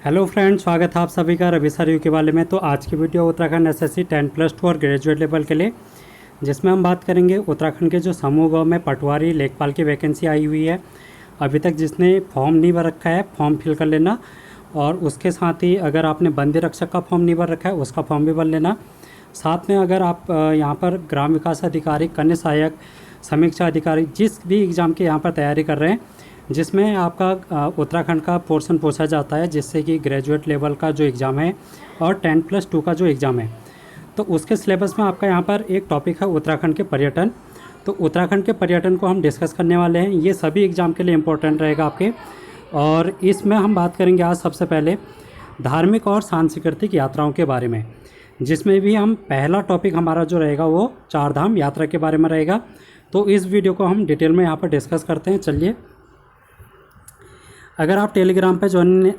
Hello friends, स्वागत है आप सभी का रवि सर के वाले में। तो आज की वीडियो उत्तराखंड एसएससी 10+2 और ग्रेजुएट लेवल के लिए, जिसमें हम बात करेंगे उत्तराखंड के जो समूह गाँव में पटवारी लेखपाल की वैकेंसी आई हुई है। अभी तक जिसने फॉर्म नहीं भर रखा है फॉर्म फिल कर लेना, और उसके साथ ही अगर आपने बंदी रक्षक का फॉर्म नहीं भर रखा है उसका फॉर्म भी भर लेना। साथ में अगर आप यहाँ पर ग्राम विकास अधिकारी, कन्या सहायक, समीक्षा अधिकारी, जिस भी एग्ज़ाम के यहाँ पर तैयारी कर रहे हैं जिसमें आपका उत्तराखंड का पोर्शन पूछा जाता है, जिससे कि ग्रेजुएट लेवल का जो एग्ज़ाम है और 10+2 का जो एग्ज़ाम है, तो उसके सिलेबस में आपका यहाँ पर एक टॉपिक है उत्तराखंड के पर्यटन। तो उत्तराखंड के पर्यटन को हम डिस्कस करने वाले हैं। ये सभी एग्ज़ाम के लिए इम्पोर्टेंट रहेगा आपके, और इसमें हम बात करेंगे आज सबसे पहले धार्मिक और सांस्कृतिक यात्राओं के बारे में, जिसमें भी हम पहला टॉपिक हमारा जो रहेगा वो चारधाम यात्रा के बारे में रहेगा। तो इस वीडियो को हम डिटेल में यहाँ पर डिस्कस करते हैं। चलिए, अगर आप टेलीग्राम पे ज्वाइन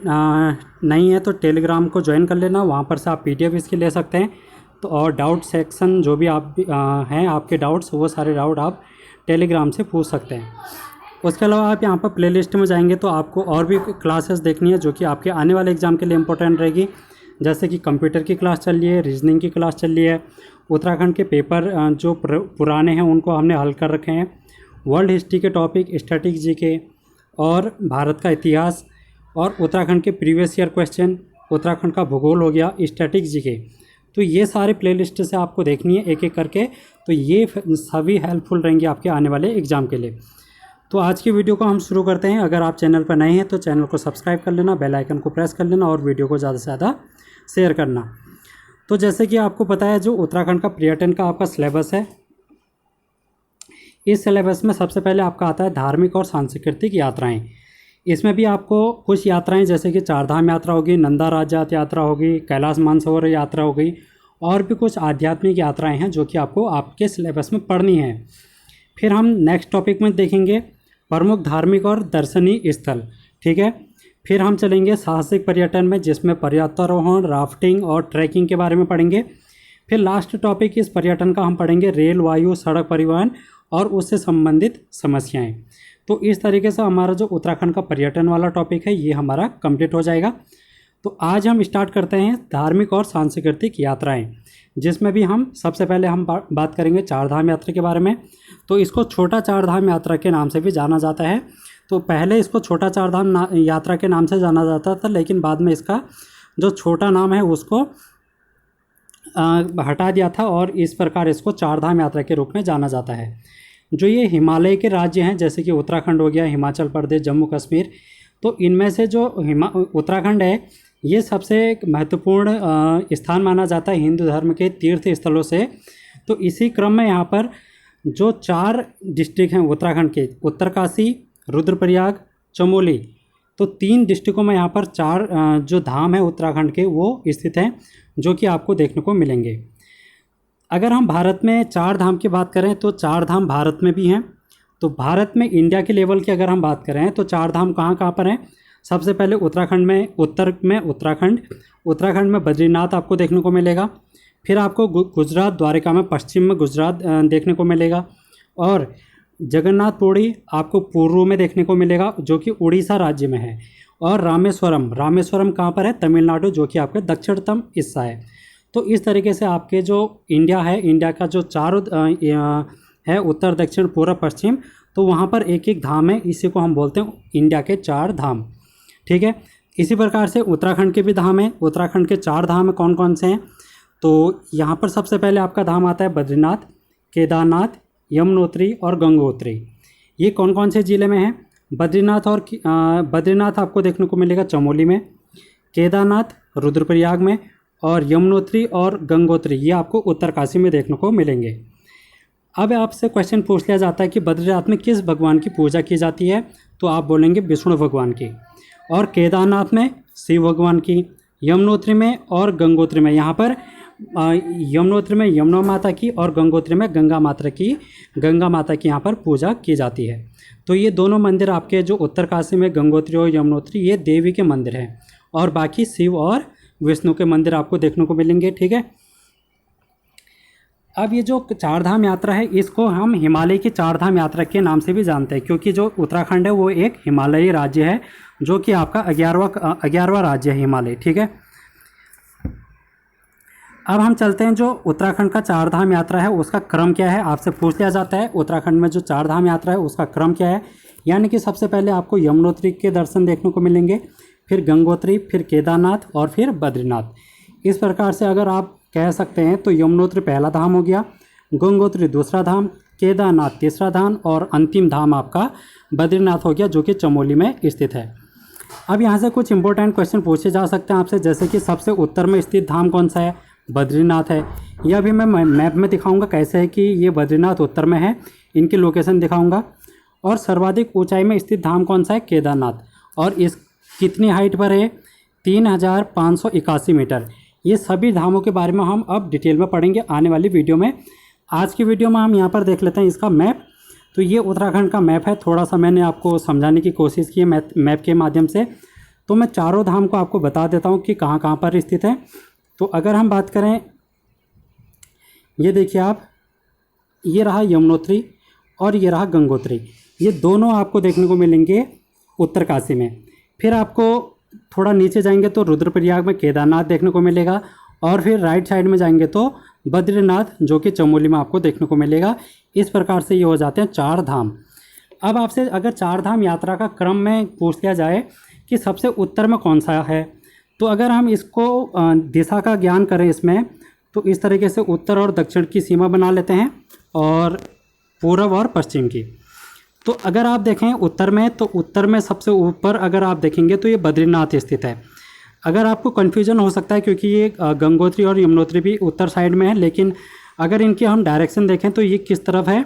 नहीं है तो टेलीग्राम को ज्वाइन कर लेना, वहाँ पर से आप पीडीएफ इसकी ले सकते हैं। तो और डाउट सेक्शन जो भी आप हैं आपके डाउट्स, वो सारे डाउट आप टेलीग्राम से पूछ सकते हैं। उसके अलावा आप यहाँ पर प्लेलिस्ट में जाएंगे तो आपको और भी क्लासेस देखनी है जो कि आपके आने वाले एग्ज़ाम के लिए इम्पोर्टेंट रहेगी, जैसे कि कंप्यूटर की क्लास चल रही है, रीजनिंग की क्लास चल रही है, उत्तराखंड के पेपर जो पुराने हैं उनको हमने हल कर रखे हैं, वर्ल्ड हिस्ट्री के टॉपिक, स्टैटिक जीके और भारत का इतिहास, और उत्तराखंड के प्रीवियस ईयर क्वेश्चन, उत्तराखंड का भूगोल हो गया, स्टैटिक जीके। तो ये सारे प्लेलिस्ट से आपको देखनी है एक एक करके, तो ये सभी हेल्पफुल रहेंगे आपके आने वाले एग्ज़ाम के लिए। तो आज की वीडियो को हम शुरू करते हैं। अगर आप चैनल पर नए हैं तो चैनल को सब्सक्राइब कर लेना, बेल आइकन को प्रेस कर लेना और वीडियो को ज़्यादा से ज़्यादा शेयर करना। तो जैसे कि आपको पता है, जो उत्तराखंड का पर्यटन का आपका सिलेबस है, इस सिलेबस में सबसे पहले आपका आता है धार्मिक और सांस्कृतिक यात्राएं। इसमें भी आपको कुछ यात्राएं जैसे कि चारधाम यात्रा होगी, नंदा राजात यात्रा होगी, कैलाश मानसरोवर यात्रा हो गई, और भी कुछ आध्यात्मिक यात्राएं हैं जो कि आपको आपके सिलेबस में पढ़नी है। फिर हम नेक्स्ट टॉपिक में देखेंगे प्रमुख धार्मिक और दर्शनीय स्थल, ठीक है। फिर हम चलेंगे साहसिक पर्यटन में, जिसमें पर्वतारोहण, राफ्टिंग और ट्रैकिंग के बारे में पढ़ेंगे। फिर लास्ट टॉपिक इस पर्यटन का हम पढ़ेंगे रेल, वायु, सड़क परिवहन और उससे संबंधित समस्याएं। तो इस तरीके से हमारा जो उत्तराखंड का पर्यटन वाला टॉपिक है ये हमारा कंप्लीट हो जाएगा। तो आज हम स्टार्ट करते हैं धार्मिक और सांस्कृतिक यात्राएं, जिसमें भी हम सबसे पहले हम बात करेंगे चारधाम यात्रा के बारे में। तो इसको छोटा चारधाम यात्रा के नाम से भी जाना जाता है। तो पहले इसको छोटा चारधाम यात्रा के नाम से जाना जाता था, लेकिन बाद में इसका जो छोटा नाम है उसको हटा दिया था, और इस प्रकार इसको चारधाम यात्रा के रूप में जाना जाता है। जो ये हिमालय के राज्य हैं, जैसे कि उत्तराखंड हो गया, हिमाचल प्रदेश, जम्मू कश्मीर, तो इनमें से जो उत्तराखंड है ये सबसे महत्वपूर्ण स्थान माना जाता है हिंदू धर्म के तीर्थ स्थलों से। तो इसी क्रम में यहाँ पर जो 4 डिस्ट्रिक्ट हैं उत्तराखंड के, उत्तरकाशी, रुद्रप्रयाग, चमोली, तो 3 डिस्ट्रिक्टों में यहाँ पर 4 जो धाम है उत्तराखंड के वो स्थित हैं, जो कि आपको देखने को मिलेंगे। अगर हम भारत में 4 धाम की बात करें तो 4 धाम भारत में भी हैं। तो भारत में इंडिया के लेवल की अगर हम बात करें तो 4 धाम कहाँ कहाँ पर हैं? सबसे पहले उत्तराखंड में, उत्तर में उत्तराखंड में बद्रीनाथ आपको देखने को मिलेगा। फिर आपको गुजरात द्वारका में, पश्चिम में गुजरात देखने को मिलेगा, और जगन्नाथपुरी आपको पूर्व में देखने को मिलेगा जो कि उड़ीसा राज्य में है। और रामेश्वरम कहाँ पर है? तमिलनाडु, जो कि आपका दक्षिणतम हिस्सा है। तो इस तरीके से आपके जो इंडिया है, इंडिया का जो 4 है, उत्तर, दक्षिण, पूर्व, पश्चिम, तो वहाँ पर एक एक धाम है। इसी को हम बोलते हैं इंडिया के 4 धाम, ठीक है। इसी प्रकार से उत्तराखंड के भी धाम है। उत्तराखंड के 4 धाम है, कौन कौन से हैं? तो यहाँ पर सबसे पहले आपका धाम आता है बद्रीनाथ, केदारनाथ, यमुनोत्री और गंगोत्री। ये कौन कौन से ज़िले में हैं? बद्रीनाथ आपको देखने को मिलेगा चमोली में, केदारनाथ रुद्रप्रयाग में, और यमुनोत्री और गंगोत्री ये आपको उत्तरकाशी में देखने को मिलेंगे। अब आपसे क्वेश्चन पूछ लिया जाता है कि बद्रीनाथ में किस भगवान की पूजा की जाती है? तो आप बोलेंगे विष्णु भगवान की, और केदारनाथ में शिव भगवान की, यमुनोत्री में और गंगोत्री में, यहाँ पर यमुनोत्री में यमुना माता की और गंगोत्री में गंगा माता की यहाँ पर पूजा की जाती है। तो ये दोनों मंदिर आपके जो उत्तरकाशी में गंगोत्री और यमुनोत्री ये देवी के मंदिर हैं, और बाकी शिव और विष्णु के मंदिर आपको देखने को मिलेंगे, ठीक है। अब ये जो चारधाम यात्रा है इसको हम हिमालय की चारधाम यात्रा के नाम से भी जानते हैं, क्योंकि जो उत्तराखंड है वो एक हिमालयी राज्य है जो कि आपका 11वां राज्य है हिमालय, ठीक है। अब हम चलते हैं जो उत्तराखंड का चार धाम यात्रा है उसका क्रम क्या है, आपसे पूछ लिया जाता है उत्तराखंड में जो चार धाम यात्रा है उसका क्रम क्या है। यानी कि सबसे पहले आपको यमुनोत्री के दर्शन देखने को मिलेंगे, फिर गंगोत्री, फिर केदारनाथ और फिर बद्रीनाथ। इस प्रकार से अगर आप कह सकते हैं तो यमुनोत्री पहला धाम हो गया, गंगोत्री दूसरा धाम, केदारनाथ तीसरा धाम और अंतिम धाम आपका बद्रीनाथ हो गया जो कि चमोली में स्थित है। अब यहाँ से कुछ इंपॉर्टेंट क्वेश्चन पूछे जा सकते हैं आपसे, जैसे कि सबसे उत्तर में स्थित धाम कौन सा है, बद्रीनाथ है। यह भी मैं मैप में दिखाऊंगा कैसे है कि ये बद्रीनाथ उत्तर में है, इनकी लोकेशन दिखाऊंगा। और सर्वाधिक ऊंचाई में स्थित धाम कौन सा है, केदारनाथ, और इस कितनी हाइट पर है, 3581 मीटर। ये सभी धामों के बारे में हम अब डिटेल में पढ़ेंगे आने वाली वीडियो में। आज की वीडियो में हम यहाँ पर देख लेते हैं इसका मैप। तो ये उत्तराखंड का मैप है, थोड़ा सा मैंने आपको समझाने की कोशिश की है मैप के माध्यम से। तो मैं चारों धाम को आपको बता देता हूँ कि कहाँ कहाँ पर स्थित है। तो अगर हम बात करें, ये देखिए आप, ये रहा यमुनोत्री और ये रहा गंगोत्री, ये दोनों आपको देखने को मिलेंगे उत्तरकाशी में। फिर आपको थोड़ा नीचे जाएंगे तो रुद्रप्रयाग में केदारनाथ देखने को मिलेगा, और फिर राइट साइड में जाएंगे तो बद्रीनाथ जो कि चमोली में आपको देखने को मिलेगा। इस प्रकार से ये हो जाते हैं चार धाम। अब आपसे अगर चार धाम यात्रा का क्रम में पूछ लिया जाए कि सबसे उत्तर में कौन सा है, तो अगर हम इसको दिशा का ज्ञान करें इसमें, तो इस तरीके से उत्तर और दक्षिण की सीमा बना लेते हैं और पूर्व और पश्चिम की। तो अगर आप देखें उत्तर में, तो उत्तर में सबसे ऊपर अगर आप देखेंगे तो ये बद्रीनाथ स्थित है। अगर आपको कन्फ्यूजन हो सकता है क्योंकि ये गंगोत्री और यमुनोत्री भी उत्तर साइड में है, लेकिन अगर इनके हम डायरेक्शन देखें तो ये किस तरफ है,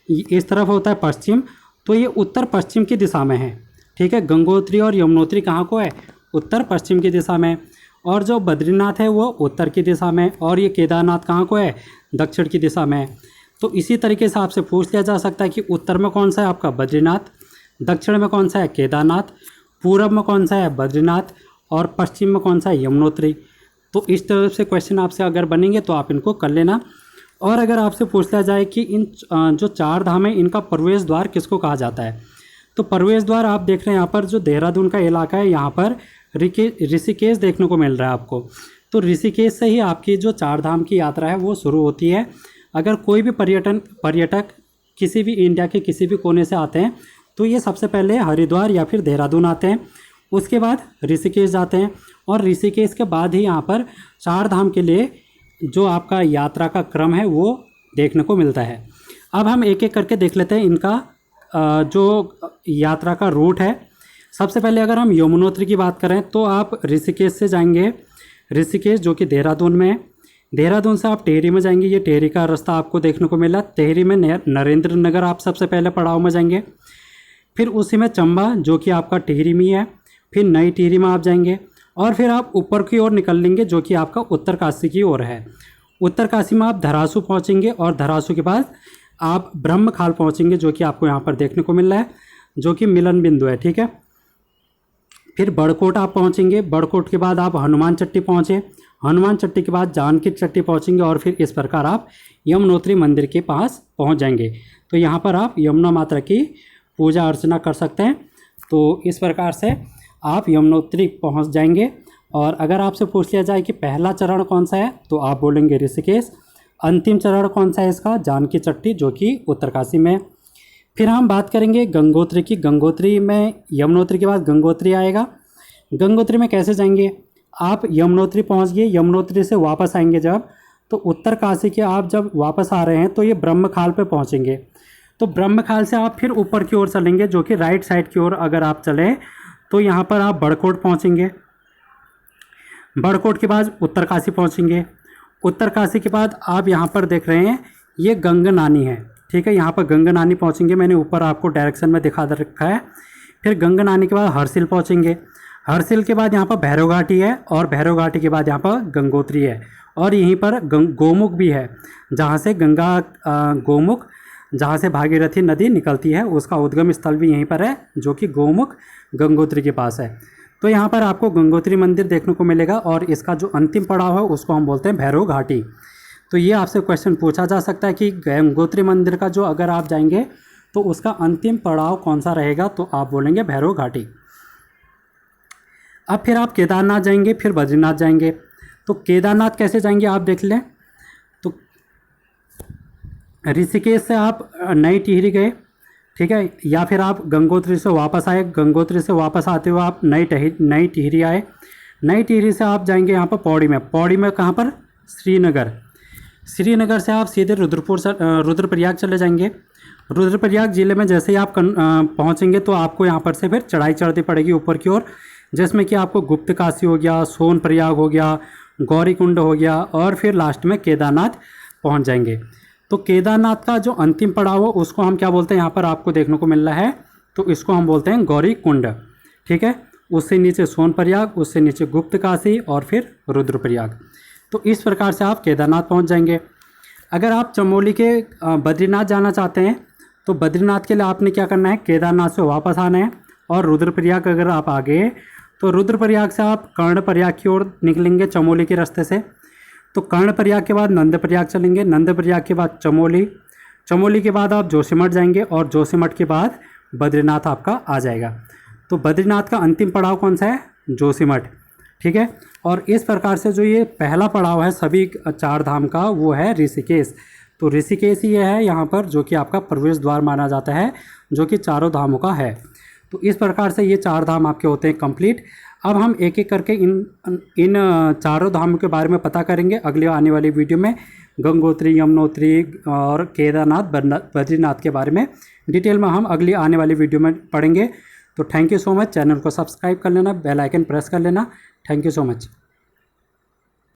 इस तरफ होता है पश्चिम, तो ये उत्तर पश्चिम की दिशा में है, ठीक है। गंगोत्री और यमुनोत्री कहाँ को है, उत्तर पश्चिम की दिशा में। और जो बद्रीनाथ है वो उत्तर की दिशा में, और ये केदारनाथ कहाँ को है, दक्षिण की दिशा में। तो इसी तरीके से आपसे पूछ लिया जा सकता है कि उत्तर में कौन सा है आपका बद्रीनाथ, दक्षिण में कौन सा है केदारनाथ, पूर्व में कौन सा है बद्रीनाथ और पश्चिम में कौन सा है यमुनोत्री। तो इस तरह से क्वेश्चन आपसे अगर बनेंगे तो आप इनको कर लेना। और अगर आपसे पूछ लिया जाए कि इन जो चार धाम है इनका प्रवेश द्वार किसको कहा जाता है, तो प्रवेश द्वार आप देख रहे हैं यहाँ पर जो देहरादून का इलाका है, यहाँ पर ऋषिकेश देखने को मिल रहा है आपको। तो ऋषिकेश से ही आपकी जो चार धाम की यात्रा है वो शुरू होती है। अगर कोई भी पर्यटक किसी भी इंडिया के किसी भी कोने से आते हैं तो ये सबसे पहले हरिद्वार या फिर देहरादून आते हैं, उसके बाद ऋषिकेश जाते हैं, और ऋषिकेश के बाद ही यहाँ पर चार धाम के लिए जो आपका यात्रा का क्रम है वो देखने को मिलता है। अब हम एक एक करके देख लेते हैं इनका जो यात्रा का रूट है। सबसे पहले अगर हम यमुनोत्री की बात करें तो आप ऋषिकेश से जाएंगे, ऋषिकेश जो कि देहरादून में है। देहरादून से आप टेहरी में जाएंगे, ये टेहरी का रास्ता आपको देखने को मिला। टेहरी में नरेंद्र नगर आप सबसे पहले पड़ाव में जाएंगे, फिर उसी में चंबा जो कि आपका टिहरी में है, फिर नई टिहरी में आप जाएंगे, और फिर आप ऊपर की ओर निकल लेंगे जो कि आपका उत्तरकाशी की ओर है। उत्तरकाशी में आप धरासू पहुँचेंगे, और धरासू के बाद आप ब्रह्मखाल पहुँचेंगे जो कि आपको यहाँ पर देखने को मिल रहा है, जो कि मिलन बिंदु है, ठीक है। फिर बड़कोट आप पहुँचेंगे, बड़कोट के बाद आप हनुमान चट्टी पहुँचे, हनुमान चट्टी के बाद जानकी चट्टी पहुँचेंगे, और फिर इस प्रकार आप यमुनोत्री मंदिर के पास पहुँच जाएंगे। तो यहाँ पर आप यमुना माता की पूजा अर्चना कर सकते हैं। तो इस प्रकार से आप यमुनोत्री पहुँच जाएंगे। और अगर आपसे पूछ लिया जाए कि पहला चरण कौन सा है, तो आप बोलेंगे ऋषिकेश। अंतिम चरण कौन सा है इसका, जानकी चट्टी जो कि उत्तरकाशी में। फिर हम बात करेंगे गंगोत्री की। गंगोत्री में यमुनोत्री के बाद गंगोत्री आएगा। गंगोत्री में कैसे जाएंगे, आप यमुनोत्री पहुंच गए, यमुनोत्री से वापस आएंगे जब, तो उत्तरकाशी के आप जब वापस आ रहे हैं तो ये ब्रह्मखाल पे पहुंचेंगे। तो ब्रह्मखाल से आप फिर ऊपर की ओर चलेंगे जो कि राइट साइड की ओर अगर आप चलें तो यहाँ पर आप बड़कोट पहुँचेंगे। बड़कोट के बाद उत्तरकाशी पहुँचेंगे। उत्तरकाशी के बाद आप यहाँ पर देख रहे हैं ये गंगनानी है, ठीक है। यहाँ पर गंगनानी पहुँचेंगे, मैंने ऊपर आपको डायरेक्शन में दिखा रखा है। फिर गंगनानी के बाद हरसिल पहुँचेंगे। हरसिल के बाद यहाँ पर भैरव घाटी है, और भैरव घाटी के बाद यहाँ पर गंगोत्री है, और यहीं पर गोमुख भी है जहाँ से गोमुख जहाँ से भागीरथी नदी निकलती है, उसका उद्गम स्थल भी यहीं पर है जो कि गोमुख गंगोत्री के पास है। तो यहाँ पर आपको गंगोत्री मंदिर देखने को मिलेगा, और इसका जो अंतिम पड़ाव है उसको हम बोलते हैं भैरव घाटी। तो ये आपसे क्वेश्चन पूछा जा सकता है कि गंगोत्री मंदिर का जो अगर आप जाएंगे तो उसका अंतिम पड़ाव कौन सा रहेगा, तो आप बोलेंगे भैरव घाटी। अब फिर आप केदारनाथ जाएंगे, फिर बद्रीनाथ जाएंगे। तो केदारनाथ कैसे जाएंगे आप देख लें। तो ऋषिकेश से आप नई टिहरी गए, ठीक है, या फिर आप गंगोत्री से वापस आए, गंगोत्री से वापस आते हुए आप नई टिहरी आए। नई टिहरी से आप जाएंगे यहाँ पर पौड़ी में, पौड़ी में कहाँ पर, श्रीनगर। श्रीनगर से आप सीधे रुद्रप्रयाग चले जाएंगे। रुद्रप्रयाग ज़िले में जैसे ही आप पहुँचेंगे तो आपको यहाँ पर से फिर चढ़ाई चढ़नी पड़ेगी ऊपर की ओर, जिसमें कि आपको गुप्त काशी हो गया, सोनप्रयाग हो गया, गौरीकुंड हो गया, और फिर लास्ट में केदारनाथ पहुँच जाएंगे। तो केदारनाथ का जो अंतिम पड़ाव हो उसको हम क्या बोलते हैं, यहाँ पर आपको देखने को मिल रहा है, तो इसको हम बोलते हैं गौरीकुंड, ठीक है। उससे नीचे सोनप्रयाग, उससे नीचे गुप्त काशी और फिर रुद्रप्रयाग। तो इस प्रकार से आप केदारनाथ पहुंच जाएंगे। अगर आप चमोली के बद्रीनाथ जाना चाहते हैं तो बद्रीनाथ के लिए आपने क्या करना है, केदारनाथ से वापस आना है। और रुद्रप्रयाग अगर आप आ गए तो रुद्रप्रयाग से आप कर्णप्रयाग की ओर निकलेंगे चमोली के रास्ते से। तो कर्णप्रयाग के बाद नंदप्रयाग चलेंगे, नंदप्रयाग के बाद चमोली, चमोली के बाद आप जोशीमठ जाएंगे, और जोशीमठ के बाद बद्रीनाथ आपका आ जाएगा। तो बद्रीनाथ का अंतिम पड़ाव कौन सा है, जोशीमठ, ठीक है। और इस प्रकार से जो ये पहला पड़ाव है सभी 4 धाम का वो है ऋषिकेश। तो ऋषिकेश ही है यहाँ पर जो कि आपका प्रवेश द्वार माना जाता है, जो कि चारों धामों का है। तो इस प्रकार से ये 4 धाम आपके होते हैं कंप्लीट। अब हम एक एक करके इन चारों धामों के बारे में पता करेंगे अगले आने वाली वीडियो में। गंगोत्री, यमुनोत्री और केदारनाथ, बद्रीनाथ के बारे में डिटेल में हम अगली आने वाली वीडियो में पढ़ेंगे। तो thank you so much. Channel को सब्सक्राइब कर लेना, बेल आइकन प्रेस कर लेना। Thank you so much.